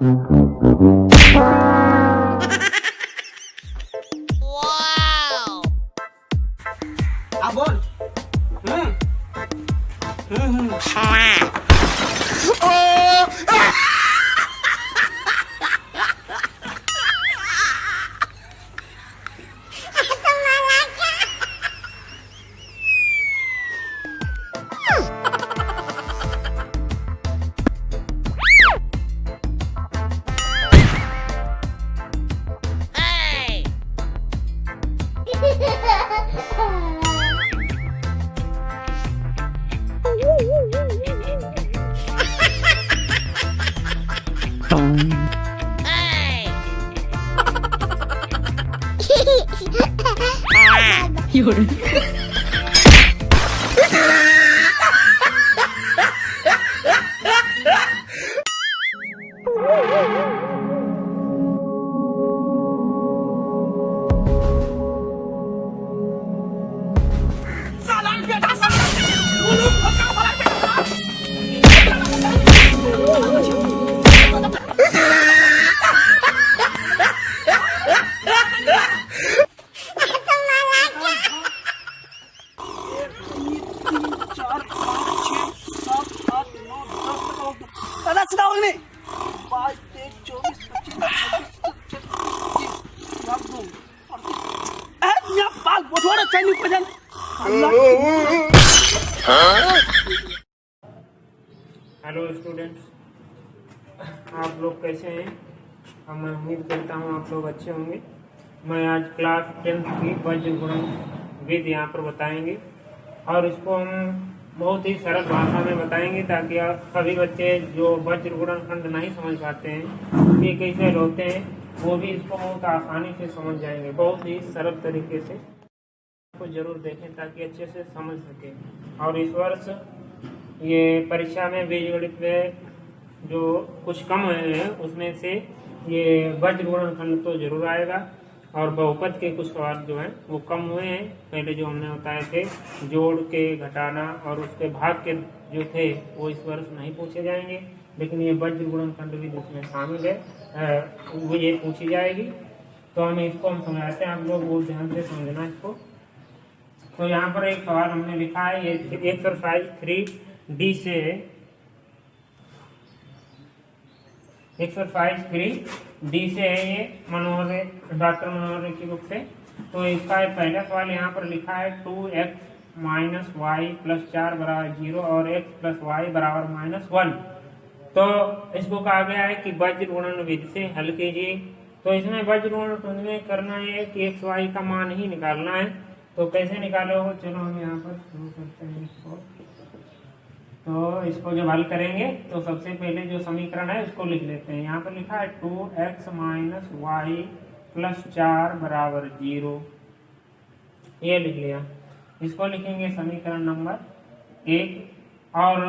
हाँ बोल। हम्म hello students, आप लोग कैसे हैं? मैं उम्मीद करता हूँ आप लोग अच्छे होंगे। मैं आज क्लास 10th की वज्र गुणन विधि यहाँ पर बताएंगे और इसको हम बहुत ही सरल भाषा में बताएंगे ताकि आप सभी बच्चे जो वज्र गुणन खंड नहीं समझ पाते हैं ये कैसे होते हैं वो भी इसको बहुत आसानी से समझ जाएंगे। बहुत ही सरल तरीके से को जरूर देखें ताकि अच्छे से समझ सकें। और इस वर्ष ये परीक्षा में बीजगणित में जो कुछ कम है उसमें से ये वज्र गुणनखंड तो जरूर आएगा और बहुपद के कुछ सवाल जो हैं वो कम हुए हैं। पहले जो हमने बताए थे जोड़ के, घटाना और उसके भाग के जो थे वो इस वर्ष नहीं पूछे जाएंगे, लेकिन ये वज्र गुणनखंड भी जिसमें शामिल है वो ये पूछी जाएगी। तो हम इसको समझाते हैं, आप लोग बहुत ध्यान से समझना इसको। तो यहाँ पर एक सवाल हमने लिखा है, ये एक्सरसाइज 3D से एक्सरसाइज 3D से है, ये डॉक्टर मनोहर की बुक से। तो इसका पहला सवाल यहाँ पर लिखा है 2x माइनस वाई प्लस 4 बराबर 0 और x प्लस वाई बराबर माइनस 1। तो इसको कहा गया है कि वज्र गुणन विधि से हल कीजिए। तो इसमें वज्र गुणन में करना है कि x y का मान ही निकालना है। तो कैसे निकालोगे? चलो हम यहाँ पर शुरू करते हैं इसको। तो इसको जब हल करेंगे तो सबसे पहले जो समीकरण है उसको लिख लेते हैं। यहाँ पर लिखा है 2x माइनस वाई प्लस 4 बराबर 0, ये लिख लिया। इसको लिखेंगे समीकरण नंबर 1। और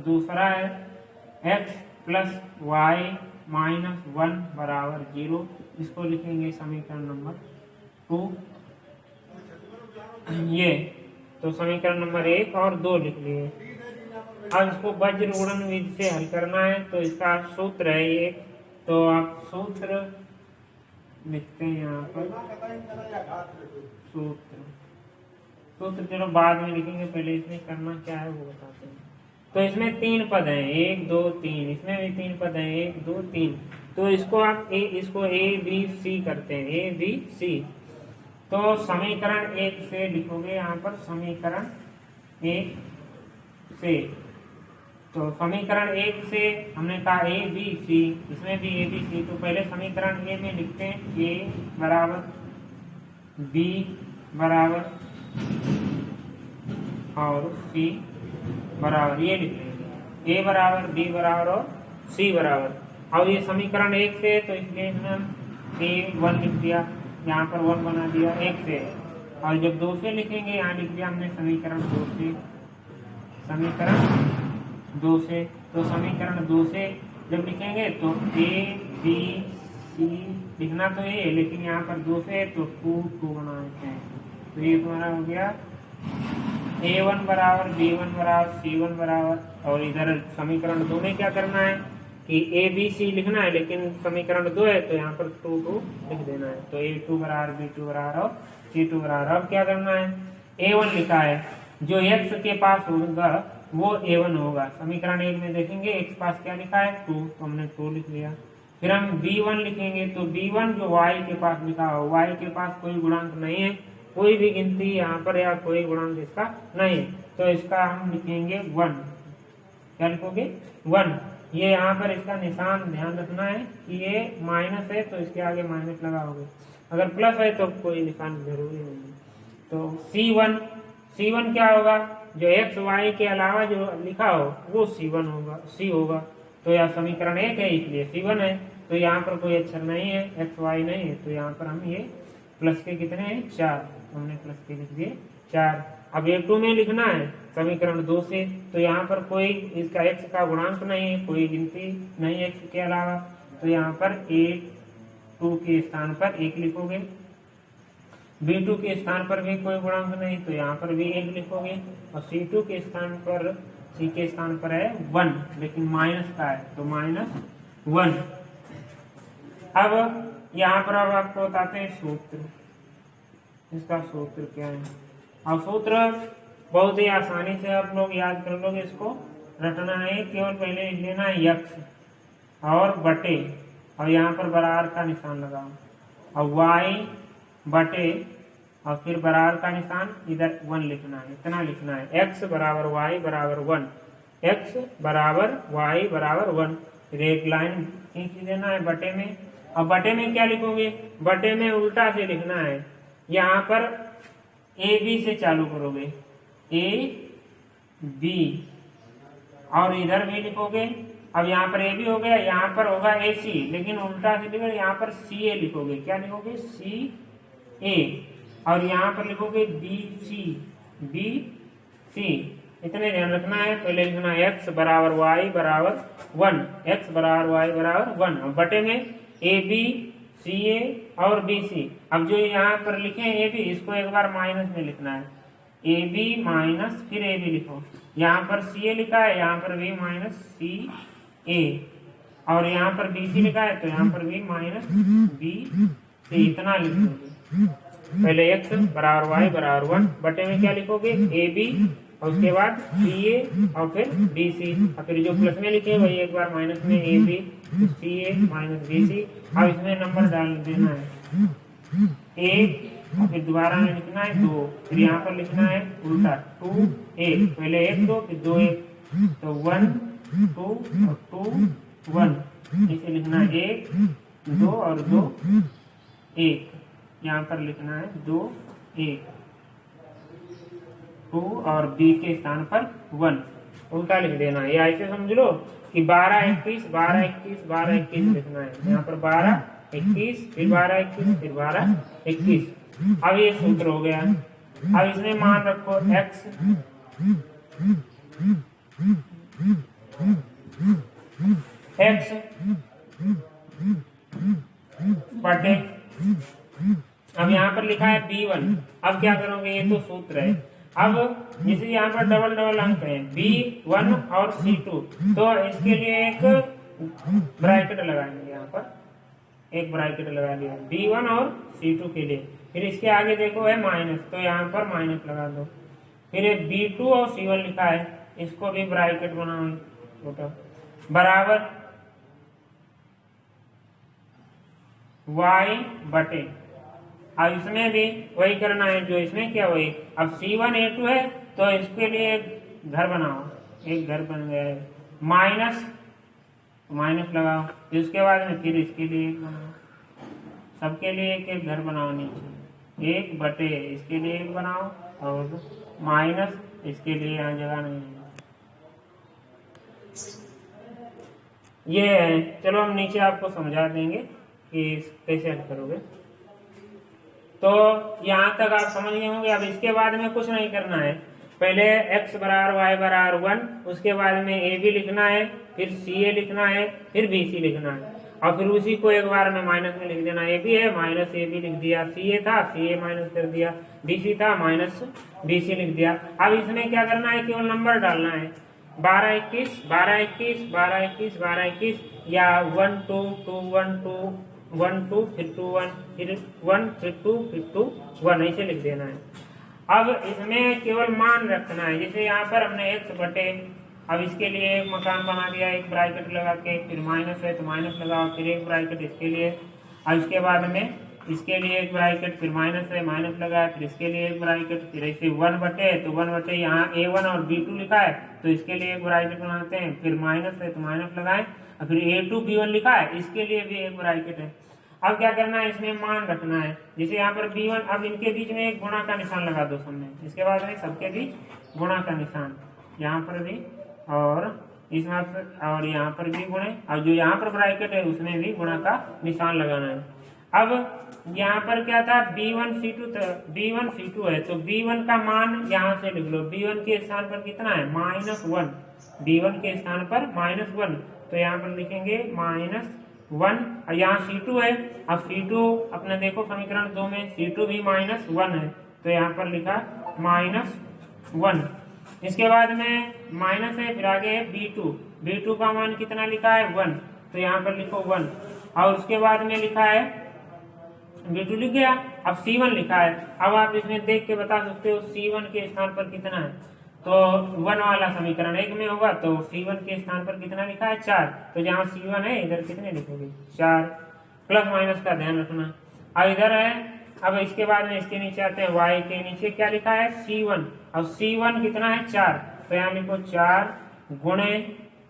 दूसरा है x प्लस वाई माइनस 1 बराबर 0, इसको लिखेंगे समीकरण नंबर 2। ये तो समीकरण नंबर 1 और 2 लिख लिए। अब इसको वज्र गुणन विधि से हल करना है तो इसका सूत्र है ये। तो आप सूत्र लिखते हैं यहाँ पर, सूत्र चलो बाद में लिखेंगे, पहले इसमें करना क्या है वो बताते हैं। तो इसमें 3 पद हैं, 1 2 3, इसमें भी 3 पद हैं, 1 2 3। तो इसको आप इसको A B C करते हैं, A B C। तो समीकरण 1 से लिखोगे यहाँ पर, समीकरण 1 से। तो समीकरण 1 से हमने कहा A B C, इसमें भी A B C। तो पहले समीकरण A में लिखते हैं A बराबर B बराबर और C बराबर, ये लिख लेंगे A बराबर B बराबर और C बराबर। अब ये समीकरण 1 से तो इसलिए हम A1 लिख दिया, यहाँ पर 1 बना दिया 1 से। और जब 2 से लिखेंगे यहाँ लिख दिया हमने समीकरण 2 से, समीकरण 2 से। तो समीकरण 2 से जब लिखेंगे तो A B C लिखना तो ये, लेकिन यहाँ पर 2 से तो 2 बनाते हैं। तो ये तुम्हारा हो गया A1 बराबर B1 बराबर C1 बराबर। और इधर समीकरण 2 में क्या करना है, कि ए बी सी लिखना है, लेकिन समीकरण 2 है तो यहाँ पर 2 2 लिख देना है। तो A2 बराबर B2 बराबर और C2 बराबर। अब क्या करना है, A1 लिखा है, जो x के पास होगा वो A1 होगा। समीकरण 1 में देखेंगे x पास क्या लिखा है 2, तो हमने 2 लिख लिया। फिर हम B1 लिखेंगे, तो B1 जो y के पास लिखा हो, y के पास कोई गुणांक नहीं है, कोई भी गिनती यहाँ पर या कोई गुणांक इसका नहीं है, तो इसका हम लिखेंगे 1। क्या लिखोगे 1। ये यहाँ पर इसका निशान ध्यान रखना है कि ये माइनस है तो इसके आगे माइनस लगाओगे, अगर प्लस है तो कोई निशान जरूरी नहीं है। तो C1 क्या होगा, जो x y के अलावा जो लिखा हो वो C1 होगा, C होगा। तो यह समीकरण 1 है इसलिए C1 है। तो यहाँ पर कोई अक्षर नहीं है, x y नहीं है, तो यहाँ पर हम ये प्लस के कितने हैं 4, हमने प्लस के लिख दिए 4। अब A2 में लिखना है समीकरण 2 से, तो यहाँ पर कोई इसका x का गुणांक नहीं है, कोई गिनती नहीं है x के अलावा, तो यहाँ पर A2 के स्थान पर 1 लिखोगे। B2 के स्थान पर भी कोई गुणांक नहीं, तो यहाँ पर भी 1 लिखोगे। और C2 के स्थान पर, C के स्थान पर है 1, लेकिन माइनस का है तो -1। अब यहाँ पर अब आपको बताते हैं सूत्र, इसका सूत्र क्या है। और सूत्र बहुत ही आसानी से आप लोग याद कर लोगे, इसको रटना है, केवल पहले लिख लेना है x और बटे, और यहाँ पर बराबर का निशान लगाओ, और y बटे, और फिर बराबर का निशान इधर 1 लिखना है, इतना लिखना है, x बराबर y बराबर 1, x बराबर y बराबर 1। फिर एक लाइन खींच देना है बटे में। अब बटे में क्या लिखोगे, बटे में उल्टा से लिखना है, यहाँ पर ए बी से चालू करोगे, ए बी, और इधर भी लिखोगे। अब यहाँ पर ए बी हो गया, यहाँ पर होगा ए सी, लेकिन उल्टा से लिखोगे, यहाँ पर सी ए लिखोगे। क्या लिखोगे सी ए, और यहाँ पर लिखोगे बी सी। इतने ध्यान रखना है। पहले लिखना है x बराबर y बराबर 1, x बराबर y बराबर 1, और बटे में ए बी सी ए और बी सी। अब जो यहाँ पर लिखे हैं ए बी, इसको एक बार माइनस में लिखना है, ए बी माइनस फिर ए बी लिखो। यहाँ पर सी ए लिखा है, यहाँ पर भी माइनस सी ए, और यहाँ पर बी सी लिखा है तो यहाँ पर भी माइनस बी सी। इतना लिखोगे। पहले x बराबर y बराबर 1, बटे में क्या लिखोगे ए बी, और उसके बाद सी ए, और फिर बी सी, और फिर जो प्लस में लिखे वही एक बार माइनस में A B C A minus B C. अब इसमें नंबर डाल देना है 1, और फिर दोबारा में लिखना है 2, फिर यहाँ पर लिखना है उल्टा 2 1, पहले 1 2 फिर 2 1, तो 1 2 और 2 1, इसे लिखना है 1 2 और 2 1, यहाँ पर लिखना है 2 1, 2 और b के स्थान पर 1 उल्टा लिख देना है। या ऐसे समझ लो कि 12 21 12 21 12 21 लिखना है, यहाँ पर 12 21 फिर 12 21 फिर 12 21। अब ये सूत्र हो गया। अब इसमें मान रखो x बटे, अब यहाँ पर लिखा है b1। अब क्या करोगे, ये तो सूत्र है। अब जैसे यहाँ पर डबल डबल अंक है B1 और C2, तो इसके लिए एक ब्रैकेट लगाएंगे, यहाँ पर एक ब्रैकेट लगा लिया B1 और C2 के लिए। फिर इसके आगे देखो है माइनस, तो यहाँ पर माइनस लगा दो। फिर B2 और C1 लिखा है, इसको भी ब्रैकेट बनाओ छोटा, बराबर y बटे। अब इसमें भी वही करना है जो इसमें क्या वही। अब C1 A2 है तो इसके लिए एक घर बनाओ, एक घर बन गया है, माइनस लगाओ, इसके बाद में फिर इसके लिए एक बनाओ, सबके लिए एक एक घर बनाओ, नीचे 1 बटे इसके लिए एक बनाओ, और माइनस इसके लिए यहाँ जगह नहीं है। ये है, चलो हम नीचे आपको समझा देंगे कि कैसे हल करोगे। तो यहाँ तक आप समझ गए होंगे। अब इसके बाद में कुछ नहीं करना है, पहले x बराबर y बराबर 1, उसके बाद में a b लिखना है, फिर c a लिखना है, फिर b c लिखना है, और फिर उसी को एक बार में माइनस में लिख देना। a b है माइनस a b लिख दिया, c a था c a माइनस कर दिया, b c था माइनस b c लिख दिया। अब इसमें क्या करना है, केवल नंबर डालना है। 12 21 12 21 12 21 12 21 या 1 2 2 1 2 1 2 फिर 2 1 फिर 1 फिर 2 फिर 2 1 ऐसे लिख देना है। अब इसमें केवल मान रखना है। जैसे यहाँ पर हमने x बटे, अब इसके लिए एक मकान बना दिया, एक ब्रैकेट लगा के, फिर माइनस है तो माइनस लगाओ, फिर एक ब्रैकेट इसके लिए, और इसके बाद में इसके लिए एक ब्रैकेट, फिर माइनस है माइनस लगाया, फिर इसके लिए एक ब्रैकेट, फिर ऐसे 1 बटे तो 1 बटे यहाँ a1 और b2 लिखा है तो इसके लिए एक ब्रैकेट बनाते हैं, फिर माइनस है तो माइनस लगाए, और फिर a2 b1 लिखा है इसके लिए भी एक ब्रैकेट है। अब क्या करना है, इसमें मान रखना है। जैसे यहाँ पर b1, अब इनके बीच में एक गुणा का निशान लगा दो सामने, इसके बाद में सबके बीच गुणा का निशान, यहाँ पर भी और इस और यहाँ पर भी गुणे, और जो यहाँ पर ब्रैकेट है उसमें भी गुणा का निशान लगाना है। अब यहाँ पर क्या था, b1 c2 है तो b1 का मान यहाँ से लिख लो, b1 के स्थान पर कितना है -1, b1 के स्थान पर -1 तो यहाँ पर लिखेंगे -1, और यहाँ c2 है, अब c2 अपने देखो समीकरण 2 में c2 भी -1 है तो यहाँ पर लिखा -1। इसके बाद में माइनस है, फिर आगे है b2 का मान कितना लिखा है 1 तो यहाँ पर लिखो 1, और उसके बाद में लिखा है b2 लिख गया, अब c1 लिखा है। अब आप इसमें देख के बता सकते हो c1 के स्थान पर कितना है, तो 1 वाला समीकरण 1 में होगा तो c1 के स्थान पर कितना लिखा है 4, तो जहाँ c1 है इधर कितने लिखोगे 4, प्लस माइनस का ध्यान रखना। और इधर है, अब इसके बाद में इसके नीचे आते हैं, y के नीचे क्या लिखा है c1, अब c1 कितना है 4 तो यहाँ लिखो 4 गुणे,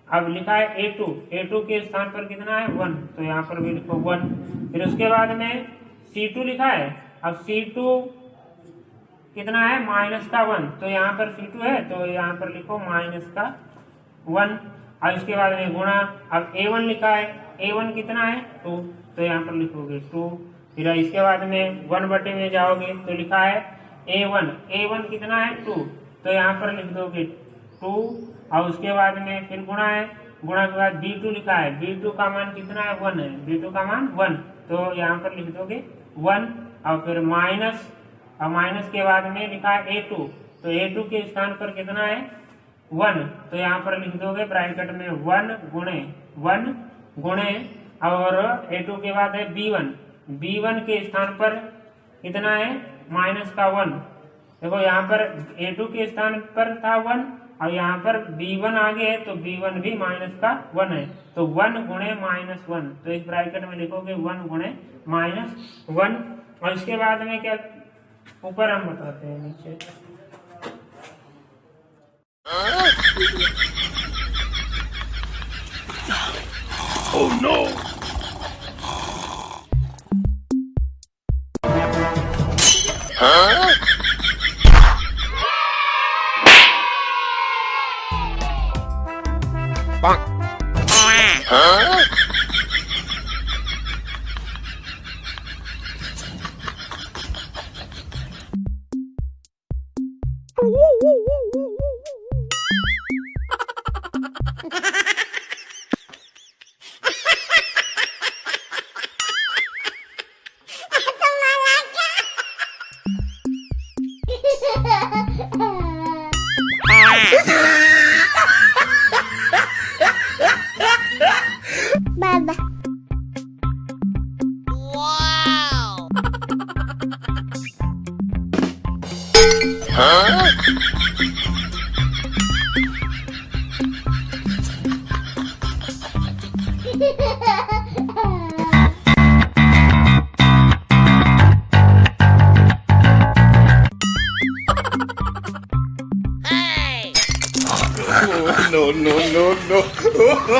अब लिखा है a2 के स्थान पर कितना है 1 तो यहाँ पर भी लिखो 1, फिर उसके बाद में c2 लिखा है, अब c2 कितना है -1 तो यहाँ पर c2 है तो यहाँ पर लिखो -1, और इसके बाद में गुणा, अब a1 लिखा है, a1 कितना है 2 तो यहाँ पर लिखोगे 2, फिर इसके बाद में 1 बटे में जाओगे तो लिखा है a1 कितना है 2 तो यहाँ पर लिख दोगे 2, और उसके बाद में फिर गुणा है, गुणा के बाद b2 लिखा है, b2 का मान कितना है 1 है, b2 का मान 1 तो यहाँ पर लिख दोगे 1, और फिर माइनस, और माइनस के बाद में लिखा है a2 तो a2 के स्थान पर कितना है 1 तो यहाँ पर लिख दोगे ब्रैकेट में 1 गुणे, और a2 के बाद है b1 के स्थान पर कितना है -1, देखो यहाँ पर a2 के स्थान पर था 1 और यहाँ पर b1 आगे है तो b1 भी -1 है तो 1 गुणे -1 तो इस ब्रैकेट में लिखोगे 1 गुणे -1, और इसके बाद में क्या ऊपर हम बताते हैं नीचे Oh no! Huh? Bonk. Huh? Baba. Huh? Oh, no. Huh?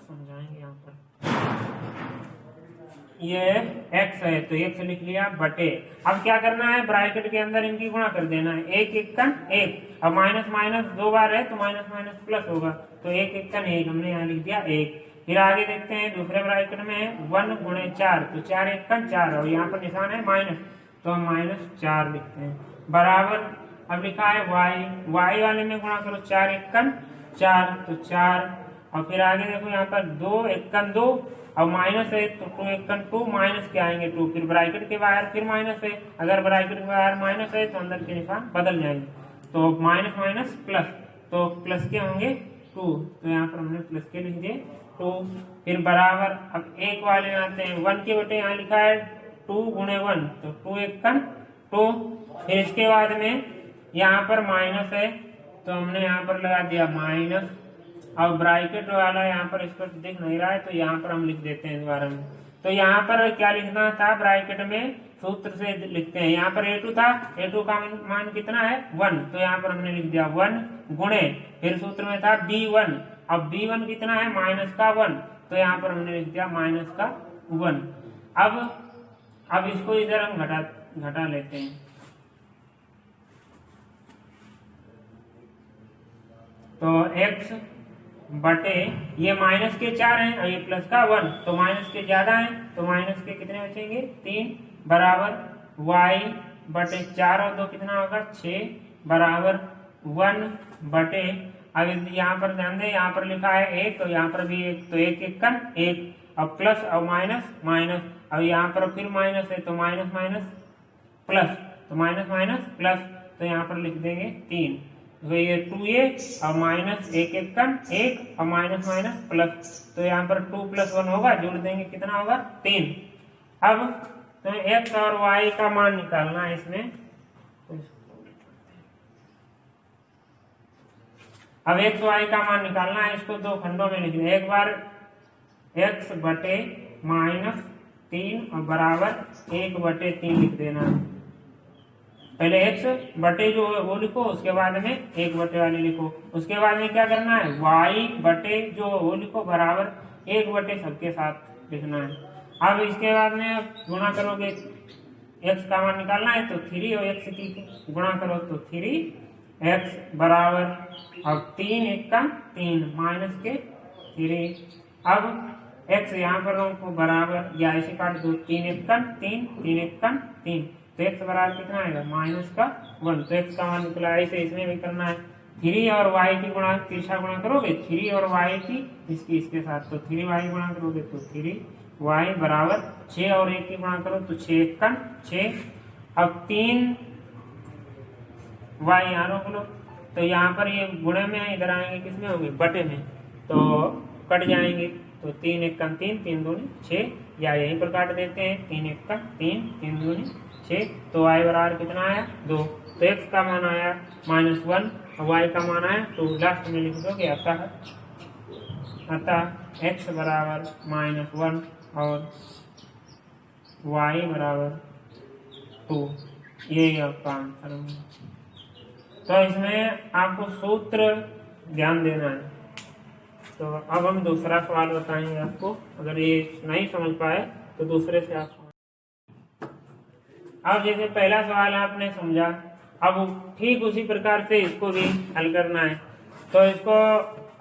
समझाएंगे यहाँ पर, ये x है तो x लिख लिया बटे, अब क्या करना है ब्रैकेट के अंदर इनकी गुणा कर देना है, 1 1 1, अब माइनस माइनस 2 बार है तो माइनस माइनस प्लस होगा तो 1 1 1 हमने यहाँ लिख दिया 1, फिर आगे देखते हैं दूसरे ब्रैकेट में 1 गुणे 4, तो 4 एक का 4 और यहाँ पर निशान है माइनस, तो हम -4 लिखते हैं बराबर। अब लिखा है y वाले में गुणा करो, 4 एक का 4 तो 4, और फिर आगे देखो यहाँ पर 2 एक का 2 और माइनस है तो 2 एक का 2, माइनस के आएंगे 2, फिर ब्रैकेट के बाहर फिर माइनस है, अगर ब्रैकेट के बाहर माइनस है तो अंदर के निशान बदल जाएंगे, तो माइनस माइनस प्लस, तो प्लस के होंगे 2, तो यहाँ पर हमने प्लस के लिख दिए 2, फिर बराबर। अब एक वाले में आते हैं 1 के बटे यहाँ लिखा है 2 गुणे 1, तो 2 एक का 2, फिर इसके बाद में यहाँ पर माइनस है तो हमने यहाँ पर लगा दिया माइनस, अब ब्रैकेट वाला यहाँ पर इस पर दिख नहीं रहा है तो यहाँ पर हम लिख देते हैं दोबारा में। तो यहाँ पर क्या लिखना था, ब्रैकेट में सूत्र से लिखते हैं, यहाँ पर a2 था, a2 का मान कितना है 1, तो यहाँ पर हमने लिख दिया 1 गुणे, फिर सूत्र में था b1, अब b1 कितना है माइनस का 1, तो यहाँ पर हमने लिख दिया माइनस का 1। अब इसको इधर हम घटा लेते हैं, तो x बटे ये माइनस के 4 हैं और ये प्लस का 1, तो माइनस के ज्यादा हैं तो माइनस के कितने बचेंगे 3 बराबर y बटे 4 और 2 कितना होगा 6 बराबर 1 बटे, अब यहाँ पर ध्यान दें यहाँ पर लिखा है 1 तो यहाँ पर भी 1, तो 1 एक का 1, अब प्लस और माइनस माइनस, अब यहाँ पर फिर माइनस है तो माइनस माइनस प्लस, तो माइनस माइनस प्लस, तो यहाँ पर लिख देंगे 3, तो ये 2a और माइनस 1 एक का 1 और माइनस माइनस प्लस, तो यहाँ पर 2 + 1 होगा, जोड़ देंगे कितना होगा 3। अब तो x और y का मान निकालना है इसमें, अब x y का मान निकालना है, इसको दो खंडों में लिखना है, एक बार x बटे -3 और बराबर 1 बटे 3 लिख देना है, पहले x बटे जो वो लिखो, उसके बाद में 1 बटे वाले लिखो, उसके बाद में क्या करना है y बटे जो वो लिखो बराबर 1 बटे सबके साथ लिखना है। अब इसके बाद में गुणा करोगे, x का मान निकालना है तो 3 और x की गुणा करो तो 3x बराबर, अब 3 एक का 3 माइनस के 3, अब x यहाँ पर हमको बराबर या ऐसे काट दो, 3 एक का 3 3 एक का 3, तो x बराबर कितना आएगा -1, तो x का मान निकला। ऐसे इसमें भी करना है, 3 और y की गुणा तिरछा गुणा करोगे 3 और y की इसके साथ, तो 3y गुणा करोगे तो 3y बराबर 6 और 1 की गुणा करो तो 6 एक का 6, अब 3y यहाँ रोक लो, तो यहाँ पर ये गुणे में है, इधर आएंगे किसमें होंगे बटे में, तो कट जाएंगे, तो 3 एक का 3 3 दूनी 6, या यहीं पर काट देते हैं 3 एक का 3 3 दूनी 6, तो y बराबर कितना आया 2, तो x का मान आया -1 और y का मान आया 2, लास्ट में लिख दोगे अतः x बराबर -1 और y बराबर 2, यही आपका आंसर होगा। तो इसमें आपको सूत्र ध्यान देना है। तो अब हम दूसरा सवाल बताएंगे आपको, अगर ये नहीं समझ पाए तो दूसरे से आप। अब जैसे पहला सवाल आपने समझा, अब ठीक उसी प्रकार से इसको भी हल करना है, तो इसको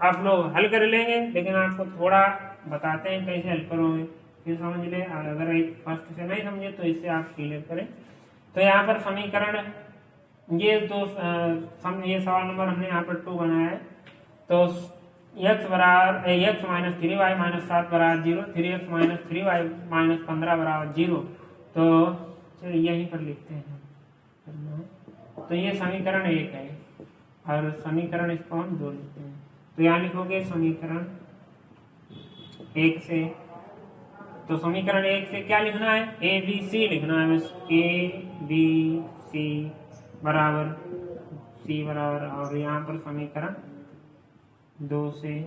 आप लोग हल कर लेंगे, लेकिन आपको थोड़ा बताते हैं कैसे हल करोगे, फिर समझ ले, अगर फर्स्ट से नहीं समझे तो इससे आप क्लियर करें। तो यहाँ पर समीकरण ये ये सवाल नंबर हमने यहाँ पर 2 बनाया है, तो x बराबर x - 3y - 7 बराबर 0, 3x - 3y - 15 बराबर 0, तो यहीं पर लिखते हैं। तो ये समीकरण 1 है और समीकरण इसको हम 2 लिखते हैं, तो यहाँ लिखोगे समीकरण 1 से, तो समीकरण 1 से क्या लिखना है a b c लिखना है, बस a b c बराबर c बराबर, और यहाँ पर समीकरण 2 से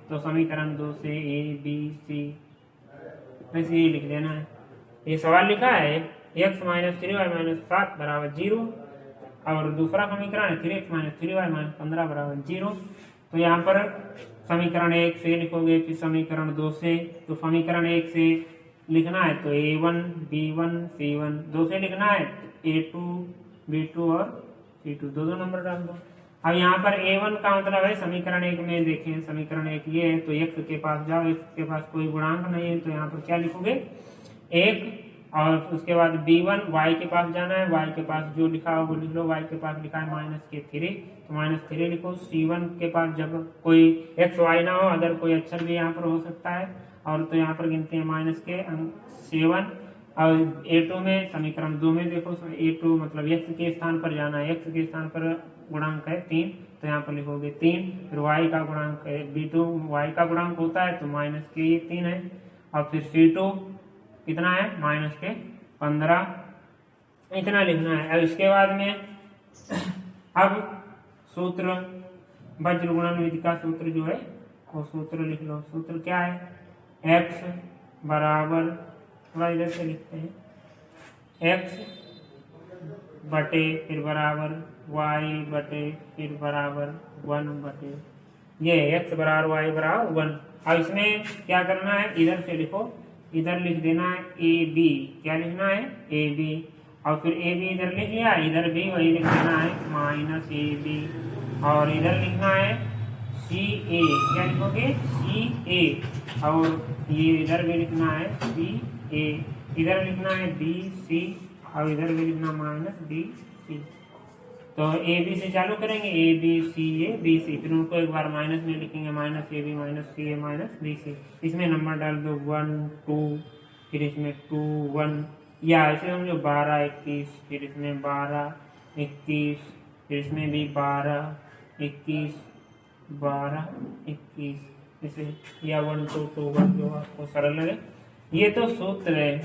तो समीकरण 2 से a b c वैसे ये लिख देना है। ये सवाल लिखा है x - 3y - 7 बराबर 0, और दूसरा समीकरण है 3x - 3y - 15 बराबर 0, तो यहाँ पर समीकरण 1 से लिखोगे, फिर समीकरण 2 से, तो समीकरण 1 से लिखना है तो a1 b1 c1, 2 से लिखना है a2 b2 और c2, दो नंबर डाल दो। अब यहाँ पर a1 का मतलब है समीकरण 1 में देखें, समीकरण 1 ये है, तो x के पास जाओ, x के पास कोई गुणांक नहीं है, तो यहाँ पर क्या लिखोगे 1, और उसके बाद b1 y के पास जाना है, y के पास जो लिखा हो वो लिख लो, y के पास लिखा है -3, तो -3 लिखो। c1 के पास जब कोई x y ना हो, अदर कोई अक्षर भी यहाँ पर हो सकता है, और तो यहाँ पर गिनते हैं -7। और a2 में समीकरण 2 में देखो, a2 मतलब x के स्थान पर जाना है, x के स्थान पर गुणांक है 3, तो यहाँ पर लिखोगे 3, फिर y का गुणांक है b2, y का गुणांक होता है तो -3 है, और फिर c2 कितना है -15, इतना लिखना है। अब इसके बाद में अब सूत्र वज्र गुणन विधि का सूत्र जो है वो सूत्र लिख लो। सूत्र क्या है, x बराबर, थोड़ा इधर से लिखते हैं, x बटे फिर बराबर y बटे फिर बराबर 1 बटे, ये x बराबर y बराबर 1। अब इसमें क्या करना है, इधर से लिखो, इधर लिख देना है ab, क्या लिखना है ab, और फिर ab इधर लिख लिया, इधर भी वही लिख देना है -ab, और इधर लिखना है ca, क्या लिखोगे ca, और ये इधर भी लिखना है ca, इधर लिखना है bc, और इधर भी लिखना -bc। तो ए बी से चालू करेंगे, ए बी सी ए बी सी, फिर उनको एक बार माइनस में लिखेंगे, -ab -ca -bc। इसमें नंबर डाल दो 1 2, फिर इसमें 2 1, या ऐसे हम जो 12 21, फिर इसमें 12 21, फिर इसमें भी 12 21 12 21, इसे या 1 2 2 1, जो आपको सरल लगे। ये तो सूत्र है।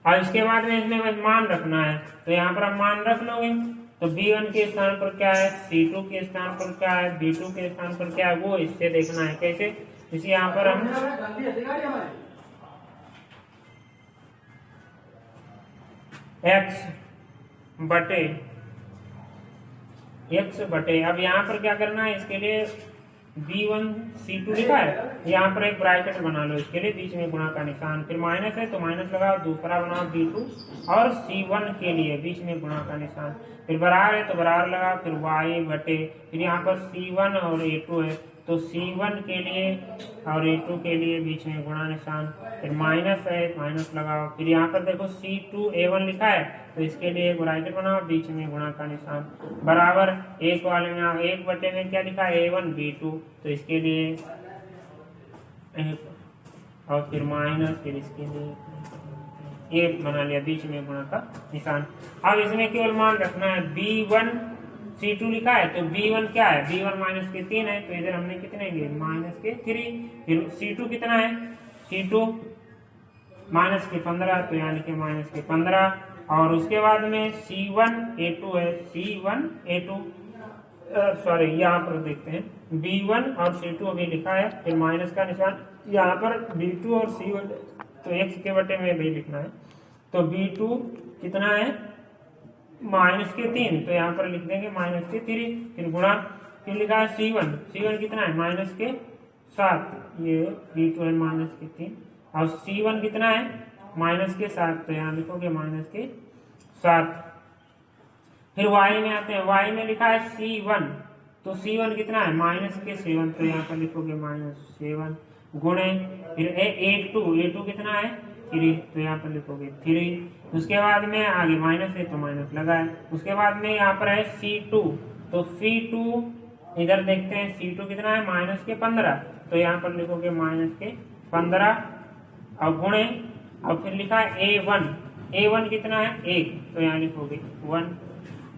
और इसके बाद में इसमें बस मान रखना है, तो यहाँ पर आप मान रख लोगे, तो b1 के स्थान पर क्या है, c2 के स्थान पर क्या है, b2 के स्थान पर क्या है, वो इससे देखना है। कैसे, इसे यहाँ पर हम x बटे, अब यहाँ पर क्या करना है, इसके लिए b1 c2 लिखा है, यहाँ पर एक ब्रैकेट बना लो, इसके लिए बीच में गुणा का निशान, फिर माइनस है तो माइनस लगाओ, दूसरा बनाओ b2, और c1 के लिए बीच में गुणा का निशान, फिर बराबर है तो बराबर लगाओ, फिर y बटे, फिर यहाँ पर c1 और a2 है, तो c1 के लिए और a2 के लिए बीच में गुणा निशान, फिर माइनस है माइनस लगाओ, फिर यहाँ पर देखो c2 a1 लिखा है, तो इसके लिए एक ब्रैकेट बनाओ, बीच में गुणा का निशान, बराबर एक वाले में आओ, एक बटे में क्या लिखा है a1 b2, तो इसके लिए और फिर माइनस, फिर इसके लिए एक बना लिया, बीच में गुणा का निशान। अब इसमें केवल मान रखना है b1 c2 लिखा है, तो b1 क्या है, b1 -3 है, तो इधर हमने कितने लिए -3, फिर c2 कितना है, c2 -15, तो यानी कि -15, और उसके बाद में c1 a2 है, c1 a2 सॉरी यहाँ पर देखते हैं b1 और c2 अभी लिखा है, फिर माइनस का निशान, यहाँ पर b2 और c1, तो x के बटे में भी लिखना है, तो b2 कितना है -3, तो यहाँ पर लिख देंगे -3, फिर गुणा, फिर लिखा है c1 कितना है -7, ये b2 है -3, और c1 कितना है -7, तो यहाँ लिखोगे -7। फिर y में आते हैं, y में लिखा है c1, तो c1 कितना है -7, तो यहाँ पर लिखोगे -7, गुणे, फिर a2 कितना है 3, तो यहाँ पर लिखोगे 3, उसके बाद में आगे माइनस है तो माइनस लगा है, उसके बाद में यहाँ पर है c2, तो c2 इधर देखते हैं, c2 कितना है -15, तो यहाँ पर लिखोगे -15, और गुणे, और फिर लिखा है a1 कितना है 1, तो यहाँ लिखोगे 1,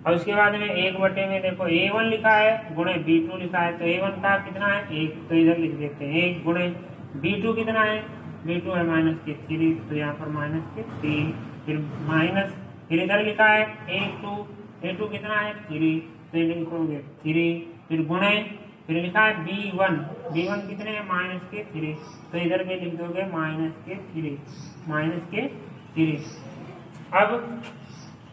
और उसके बाद में एक बटे में देखो a1 लिखा है, गुणे b2 लिखा है, तो a1 का कितना है 1, तो इधर लिख देते हैं 1, गुणे b2 कितना है, b2 है -3, तो यहाँ पर -3, फिर माइनस, फिर इधर लिखा है a2 कितना है 3, तो इधर लिखोगे 3, फिर गुणे, फिर लिखा है b1 कितने हैं -3, तो इधर भी लिख दोगे -3। अब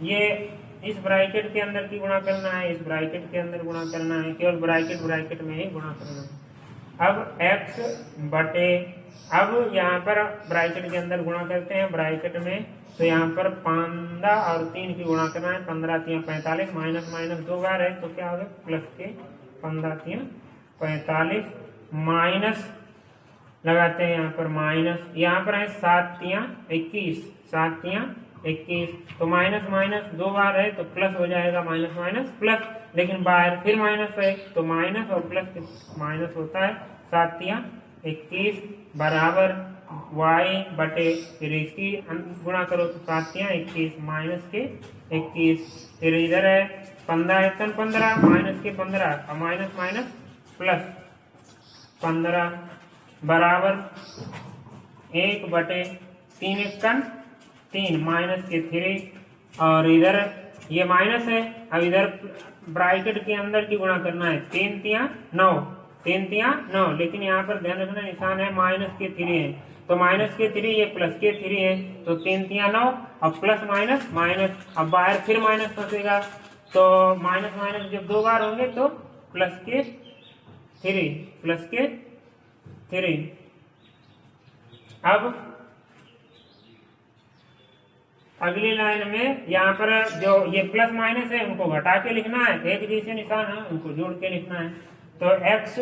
ये इस ब्रैकेट के अंदर की गुणा करना है, इस ब्रैकेट के अंदर गुणा करना है, केवल ब्रैकेट में ही गुणा करना है। अब x बटे अब यहाँ पर ब्रैकेट के अंदर गुणा करते हैं ब्रैकेट में, तो यहाँ पर 15 और 3 की गुणा करना है, 15 3 45, माइनस माइनस 2 बार है तो क्या होगा प्लस के 15 3 45, माइनस लगाते हैं यहाँ पर माइनस, यहाँ पर है 7 3 21, 7 3 21, तो माइनस माइनस 2 बार है तो प्लस हो जाएगा, माइनस माइनस प्लस, लेकिन बाहर फिर माइनस है तो माइनस और प्लस माइनस होता है, 7 3 21 बराबर y बटे, फिर इसकी गुणा करो तो 7 3 21 माइनस के 21, फिर इधर है 15 1 15 माइनस के 15 और माइनस माइनस प्लस 15 बराबर 1 बटे 3 1 3 माइनस के 3, और इधर ये माइनस है, अब इधर ब्रैकेट के अंदर की गुणा करना है, 3 3 9, 3 3 9, लेकिन यहाँ पर ध्यान रखना निशान है माइनस के 3 है, तो माइनस के 3 ये प्लस के 3 है, तो 3 3 9 और प्लस माइनस माइनस, अब बाहर फिर माइनस फंसेगा, तो माइनस माइनस जब 2 बार होंगे तो प्लस के 3 प्लस के 3। अब अगली लाइन में यहाँ पर जो ये प्लस माइनस है उनको घटा के लिखना है, एक जैसे निशान है उनको जोड़ के लिखना है, तो x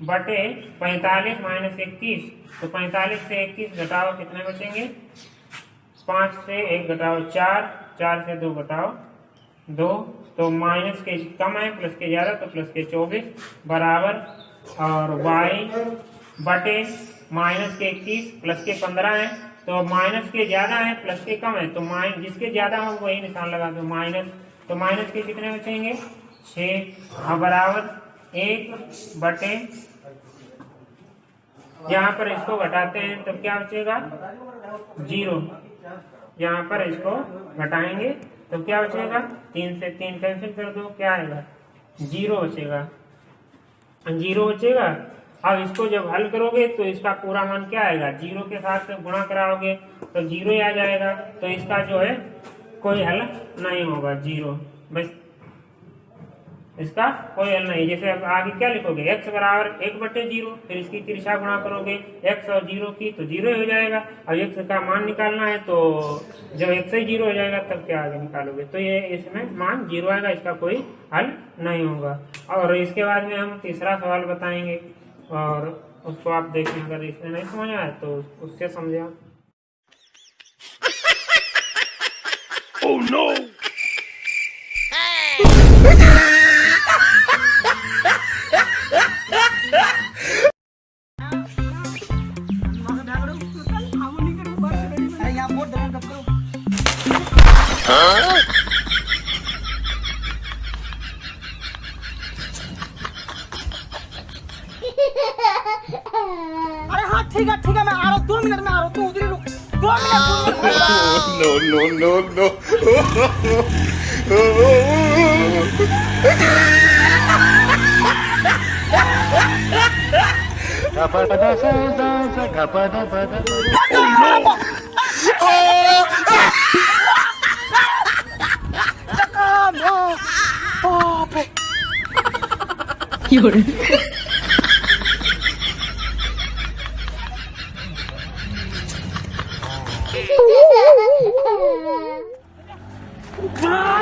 बटे 45 माइनस 21, तो 45 से 21 घटाओ कितने बचेंगे, 5 से 1 घटाओ 4, 4 से 2 घटाओ 2, तो माइनस के कम है प्लस के ज्यादा तो प्लस के 24 बराबर, और y बटे माइनस के 21 प्लस के 15 है, तो माइनस के ज्यादा है प्लस के कम है, तो जिसके ज्यादा हो वही निशान लगा दो माइनस, तो माइनस के कितने बचेंगे 6 और बराबर 1 बटे, यहाँ पर इसको घटाते हैं तो क्या बचेगा 0, यहाँ पर इसको घटाएंगे तो क्या बचेगा 3 से 3 कैंसिल कर दो, क्या आएगा 0 बचेगा, 0 बचेगा। अब इसको जब हल करोगे तो इसका पूरा मान क्या आएगा, 0 के साथ गुणा कराओगे तो 0 ही आ जाएगा, तो इसका जो है कोई हल नहीं होगा 0, बस इसका कोई हल नहीं। जैसे अब आगे क्या लिखोगे x बराबर 1 बटे 0, फिर इसकी तिरछा गुणा करोगे x और 0 की तो 0 हो जाएगा, अब x का मान निकालना है तो जब x ही 0 हो जाएगा तब क्या आगे निकालोगे, तो ये इसमें मान 0 आएगा, इसका कोई हल नहीं होगा। और इसके बाद में हम तीसरा सवाल बताएंगे और उसको आप देखें, अगर इसमें नहीं समझ आए तो उससे समझे आप। Oh no! अरे हाँ ठीक है मैं आ रहा हूँ, 2 मिनट में आ रहा हूँ, तू उधर रुक 2 मिनट। No.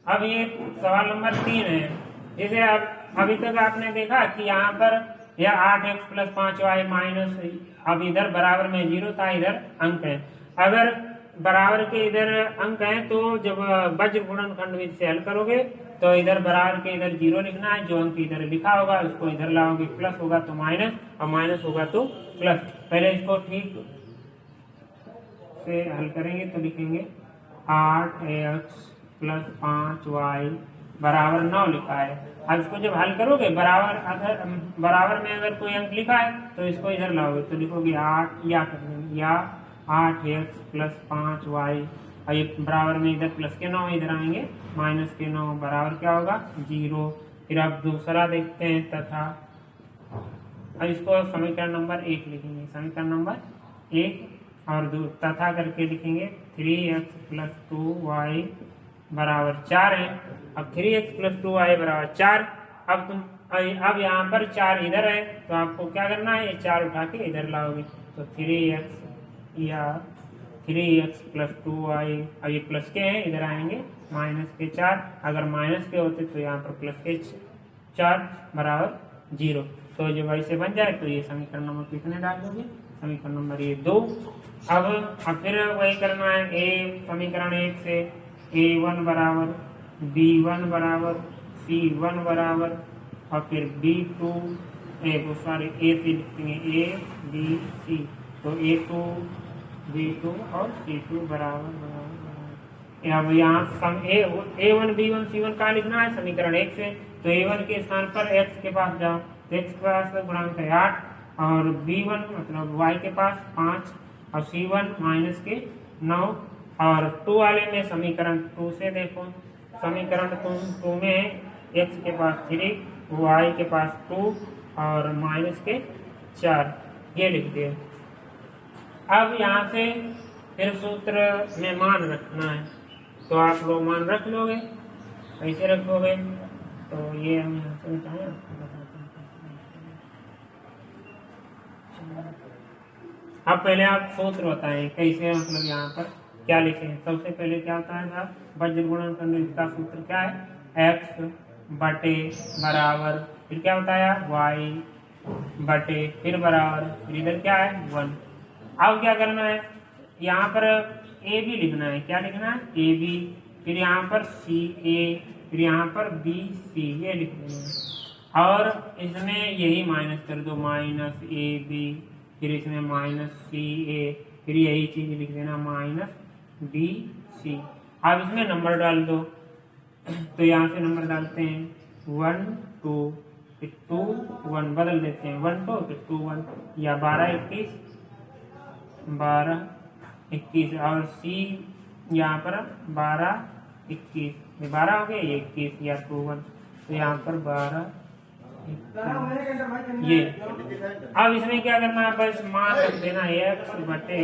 अब ये सवाल नंबर 3 है। जैसे अब अभी तक आपने देखा कि यहाँ पर यह 8x प्लस 5y माइनस, अब इधर बराबर में 0 था, इधर अंक है। अगर बराबर के इधर अंक हैं तो जब वज्र गुणनखंड विधि से हल करोगे तो इधर बराबर के इधर 0 लिखना है, जो अंक इधर लिखा होगा उसको इधर लाओगे, प्लस होगा तो माइनस और माइनस होगा तो प्लस। पहले इसको ठीक से हल करेंगे तो लिखेंगे 8x प्लस 5y बराबर 9 लिखा है। अब इसको जब हल करोगे बराबर में अगर कोई अंक लिखा है तो इसको इधर लाओगे तो लिखोगे 8 या कर देंगे या 8x प्लस 5y, और ये बराबर में इधर प्लस के 9 इधर आएंगे, माइनस के 9 बराबर क्या होगा 0। फिर आप दूसरा देखते हैं तथा, अब इसको समीकरण नंबर 1 लिखेंगे, समीकरण नंबर 1 और तथा करके लिखेंगे 3x प्लस 2y बराबर 4 है। अब 3x प्लस 2y बराबर 4। अब यहाँ पर 4 इधर है तो आपको क्या करना है, ये 4 उठा के इधर लाओगे तो 3x या 3x प्लस 2y, अब ये प्लस के हैं इधर आएंगे माइनस के 4, अगर माइनस के होते तो यहाँ पर प्लस के 4 बराबर 0। तो जब ऐसे बन जाए तो ये समीकरण नंबर कितने डाल दोगे, समीकरण नंबर ये 2। अब फिर वही करना है, समीकरण 1 से a1 बराबर b1 बराबर c1 बराबर और फिर b2 सॉरी a से लिखेंगे a b c, तो a2 b2 और c2 बराबर। अब यहाँ सम a1 b1 c1 का लिखना है समीकरण 1 से, तो a1 के स्थान पर x के पास जाओ, तो x के पास गुणांक है 8 और b1 मतलब y के पास 5 और c1 माइनस के 9, और 2 वाले में समीकरण 2 से देखो, समीकरण 2 में x के पास 3 y के पास 2 और माइनस के 4, ये लिख दिए। अब यहाँ से फिर सूत्र में मान रखना है, तो आप लोग मान रख लोगे, कैसे रखोगे तो ये हम यहाँ से बताएं, अब पहले आप सूत्र बताएं कैसे, मतलब यहाँ पर क्या लिखे। सबसे पहले क्या होता है साहब, वज्र गुणनखंड का सूत्र क्या है, x बटे बराबर फिर क्या बताया y बटे फिर बराबर फिर इधर क्या है 1। अब क्या करना है, यहाँ पर a b लिखना है, क्या लिखना है a b, फिर यहाँ पर c a, फिर यहाँ पर b c, ये लिख देना और इसमें यही माइनस कर दो माइनस a b, फिर इसमें माइनस c a, फिर यही चीज लिख देना माइनस b c। अब इसमें नंबर डाल दो, तो यहाँ से नंबर डालते हैं 1 2 फिर 2 1, बदल देते हैं 1 2 फिर 2 1, या 12 21 और c यहाँ पर 12 21, 12 हो गया, ये 21 या 2 1, तो यहाँ पर 12 ये। अब इसमें क्या करना है, बस मान रख देना x बटे,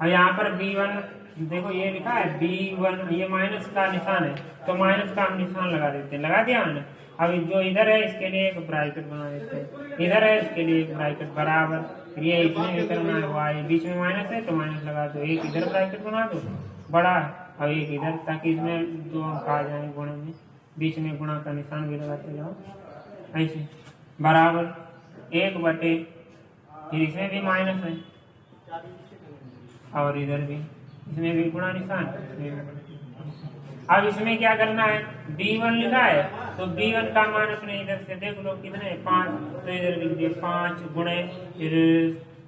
और यहाँ पर b1 देखो ये लिखा है b1, ये माइनस का निशान है तो माइनस का हम निशान लगा देते हैं, लगा दिया हमने। अब जो इधर है इसके लिए एक ब्रैकेट बना देते हैं, इधर है इसके लिए एक ब्रैकेट बराबर, ये इसमें भी करना है y, बीच में माइनस है तो माइनस लगा दो, एक इधर ब्रैकेट बना दो बड़ा और एक इधर, ताकि इसमें 2 अंक आ जाए गुणे में, बीच में गुणा का निशान भी लगाते जाओ ऐसे, बराबर 1 बटे, फिर इसमें भी माइनस है और इधर भी, इसमें भी गुणा निशान। अब इसमें क्या करना है, b1 लिखा है तो b1 का मान अपने इधर से देख लो कितने 5, तो इधर लिख दिए 5 गुणे, फिर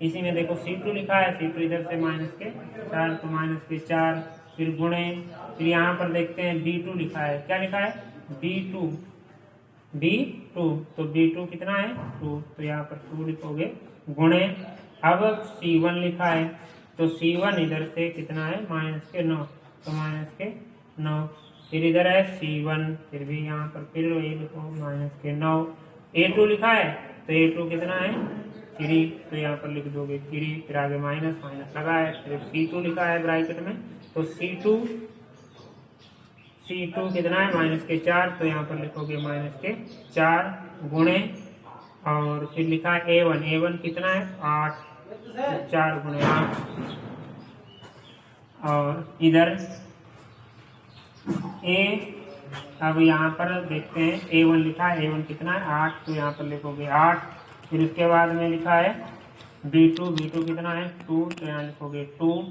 इसी में देखो c2 लिखा है, c2 इधर से माइनस के 4 तो माइनस के 4, फिर गुणे, फिर यहाँ पर देखते हैं b2 लिखा है, क्या लिखा है b2 तो b2 कितना है 2, तो यहाँ पर 2 लिखोगे गुणे। अब c1 लिखा है तो c1 इधर से कितना है माइनस के 9, तो माइनस के 9, फिर इधर है c1, फिर भी यहाँ पर फिर ये लिखो माइनस के 9। a2 लिखा है तो a2 कितना है 3, तो यहाँ पर लिख दोगे 3, फिर आगे माइनस माइनस लगा है, फिर c2 लिखा है ब्रैकेट में, तो c2 कितना है माइनस के 4, तो यहाँ पर लिखोगे माइनस के 4 गुणे, और फिर लिखा है a1 कितना है 8, 4 गुणे 8, और इधर अब यहाँ पर देखते हैं A1 लिखा है, A1 कितना है 8, तो यहाँ पर लिखोगे 8। फिर उसके बाद में लिखा है B2, B2 कितना है 2, तो यहाँ लिखोगे 2।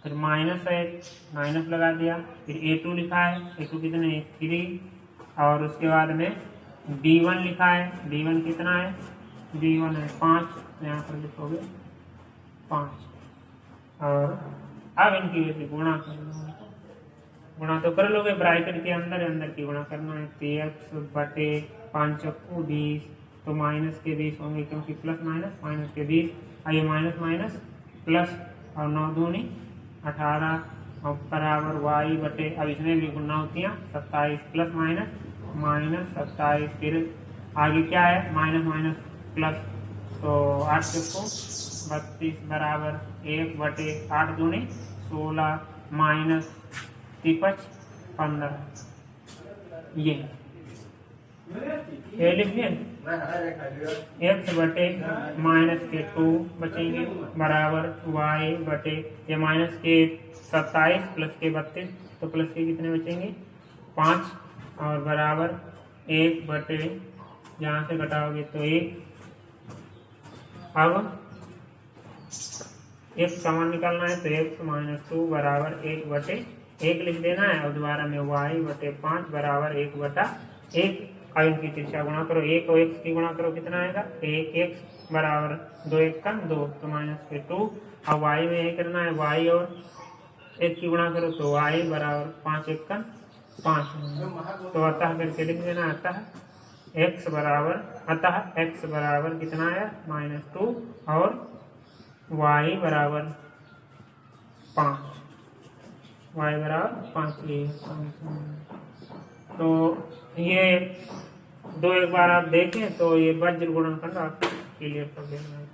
फिर माइनस है, माइनस लगा दिया। फिर A2 लिखा है, A2 कितने है 3, और उसके बाद में B1 लिखा है, B1 कितना है B1 है 5, तो यहाँ पर लिखोगे 5। और अब इनकी वैसे गुणा कर लो, गुणा तो कर लोगे, ब्रैकेट के अंदर अंदर की गुणा करना है। 3x बटे 5 चक्कू 20, तो माइनस के 20 होंगे क्योंकि प्लस माइनस, माइनस के 20 आइए माइनस माइनस प्लस, और 9 दूनी 18 और बराबर y बटे, अब इसमें भी गुणा होती हैं 27 प्लस माइनस माइनस 27, फिर आगे क्या है माइनस माइनस प्लस, तो 8 चक्कू 32 बराबर 1 बटे 8 दूनी 16 माइनस 15। ये लिख दिए। x बटे माइनस के 2 बचेंगे बराबर y बटे, ये माइनस के 27 प्लस के 32, तो प्लस के कितने बचेंगे 5, और बराबर 1 बटे, यहाँ से घटाओगे तो 1। अब x कॉमन निकालना है, तो x माइनस 2 बराबर 1 बटे 1 लिख देना है, और दोबारा में y बटे 5 बराबर 1 बटा 1। अब इनकी त्रिज्या गुणा करो, 1 और x की गुणा करो कितना आएगा 1x बराबर 2 1 का 2, तो माइनस के 2। अब y में ये करना है, y और 1 की गुणा करो तो y बराबर 5 1 का 5, तो अतः करके लिख देना, अतः x बराबर कितना है -2 और y बराबर 5 लिए। तो ये 2 एक बार आप देखें तो ये वज्र गुणनखंड आप क्लियर कर देना है।